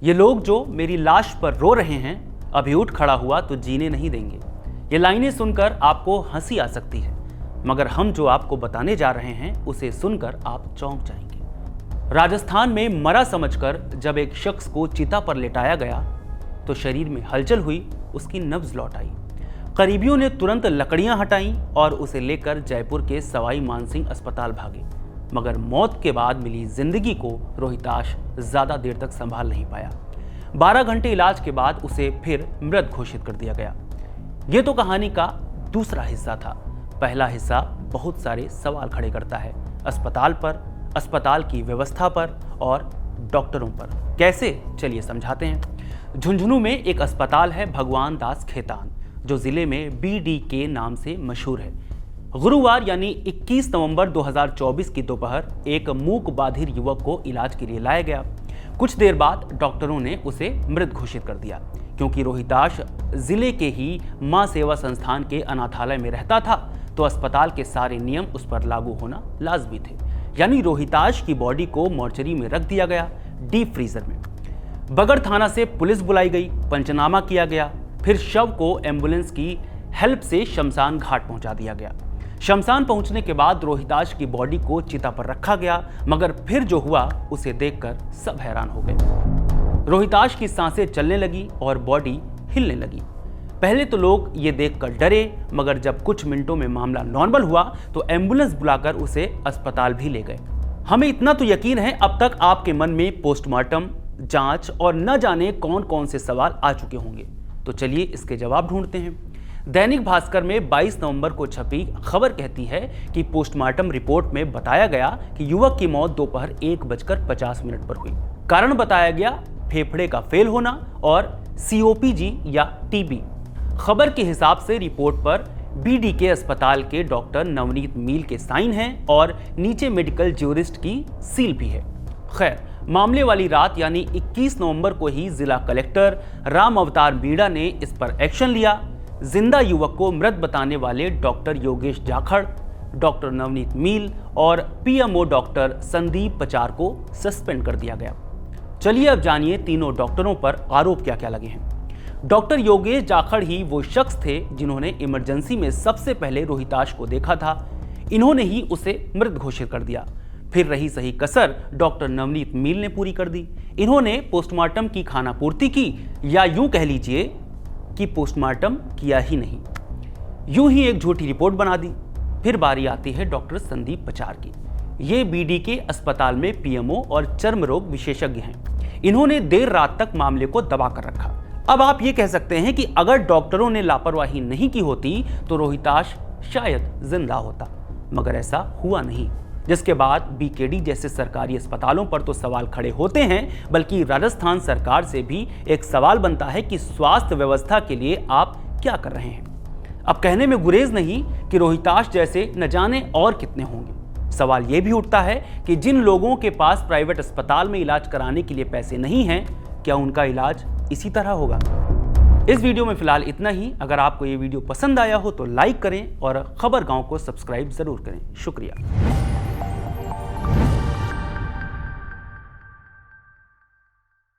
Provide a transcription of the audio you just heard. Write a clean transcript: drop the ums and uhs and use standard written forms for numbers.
ये लोग जो मेरी लाश पर रो रहे हैं, अभी उठ खड़ा हुआ तो जीने नहीं देंगे। ये लाइनें सुनकर आपको हंसी आ सकती है, मगर हम जो आपको बताने जा रहे हैं उसे सुनकर आप चौंक जाएंगे। राजस्थान में मरा समझकर जब एक शख्स को चिता पर लेटाया गया तो शरीर में हलचल हुई, उसकी नब्ज लौट आई। करीबियों ने तुरंत लकड़ियां हटाईं और उसे लेकर जयपुर के सवाई मानसिंह अस्पताल भागे, मगर मौत के बाद मिली जिंदगी को रोहिताश ज्यादा देर तक संभाल नहीं पाया। 12 घंटे इलाज के बाद उसे फिर मृत घोषित कर दिया गया। यह तो कहानी का दूसरा हिस्सा था। पहला हिस्सा बहुत सारे सवाल खड़े करता है, अस्पताल पर, अस्पताल की व्यवस्था पर और डॉक्टरों पर। कैसे, चलिए समझाते हैं। झुंझुनू में एक अस्पताल है भगवान दास खेतान, जो जिले में BDK नाम से मशहूर है। गुरुवार यानी 21 नवंबर 2024 की दोपहर एक मूक बाधिर युवक को इलाज के लिए लाया गया। कुछ देर बाद डॉक्टरों ने उसे मृत घोषित कर दिया, क्योंकि रोहिताश जिले के ही मां सेवा संस्थान के अनाथालय में रहता था, तो अस्पताल के सारे नियम उस पर लागू होना लाजमी थे। यानी रोहिताश की बॉडी को मोर्चरी में रख दिया गया, डीप फ्रीजर में। बगड़ थाना से पुलिस बुलाई गई, पंचनामा किया गया, फिर शव को एम्बुलेंस की हेल्प से शमशान घाट पहुंचा दिया गया। शमशान पहुंचने के बाद रोहिताश की बॉडी को चिता पर रखा गया, मगर फिर जो हुआ उसे देखकर सब हैरान हो गए। रोहिताश की सांसें चलने लगी और बॉडी हिलने लगी। पहले तो लोग ये देखकर डरे, मगर जब कुछ मिनटों में मामला नॉर्मल हुआ तो एम्बुलेंस बुलाकर उसे अस्पताल भी ले गए। हमें इतना तो यकीन है अब तक आपके मन में पोस्टमार्टम, जांच और न जाने कौन कौन से सवाल आ चुके होंगे। तो चलिए इसके जवाब ढूंढते हैं। दैनिक भास्कर में 22 नवंबर को छपी खबर कहती है कि पोस्टमार्टम रिपोर्ट में बताया गया कि युवक की मौत दोपहर 1:50 पर हुई। कारण बताया गया फेफड़े का फेल होना और COPG या TB। खबर के हिसाब से रिपोर्ट पर BDK अस्पताल के डॉक्टर नवनीत मील के साइन हैं और नीचे मेडिकल ज्यूरिस्ट की सील भी है। खैर, मामले वाली रात यानी 21 नवंबर को ही जिला कलेक्टर राम अवतार मीणा ने इस पर एक्शन लिया। जिंदा युवक को मृत बताने वाले डॉक्टर योगेश जाखड़, डॉक्टर नवनीत मील और PMO डॉक्टर संदीप पचार को सस्पेंड कर दिया गया। चलिए अब जानिए तीनों डॉक्टरों पर आरोप क्या क्या लगे हैं। डॉक्टर योगेश जाखड़ ही वो शख्स थे जिन्होंने इमरजेंसी में सबसे पहले रोहिताश को देखा था। इन्होंने ही उसे मृत घोषित कर दिया। फिर रही सही कसर डॉक्टर नवनीत मील ने पूरी कर दी। इन्होंने पोस्टमार्टम की खानापूर्ति की, या यूं कह लीजिए कि पोस्टमार्टम किया ही नहीं, यूं ही एक झूठी रिपोर्ट बना दी। फिर बारी आती है डॉक्टर संदीप पचार की। ये BDK अस्पताल में PMO और चर्म रोग विशेषज्ञ हैं। इन्होंने देर रात तक मामले को दबा कर रखा। अब आप ये कह सकते हैं कि अगर डॉक्टरों ने लापरवाही नहीं की होती तो रोहिताश शायद जिंदा होता, मगर ऐसा हुआ नहीं। जिसके बाद BKD जैसे सरकारी अस्पतालों पर तो सवाल खड़े होते हैं, बल्कि राजस्थान सरकार से भी एक सवाल बनता है कि स्वास्थ्य व्यवस्था के लिए आप क्या कर रहे हैं। अब कहने में गुरेज नहीं कि रोहिताश जैसे न जाने और कितने होंगे। सवाल यह भी उठता है कि जिन लोगों के पास प्राइवेट अस्पताल में इलाज कराने के लिए पैसे नहीं हैं, क्या उनका इलाज इसी तरह होगा। इस वीडियो में फिलहाल इतना ही। अगर आपको ये वीडियो पसंद आया हो तो लाइक करें और खबर गांव को सब्सक्राइब जरूर करें। शुक्रिया।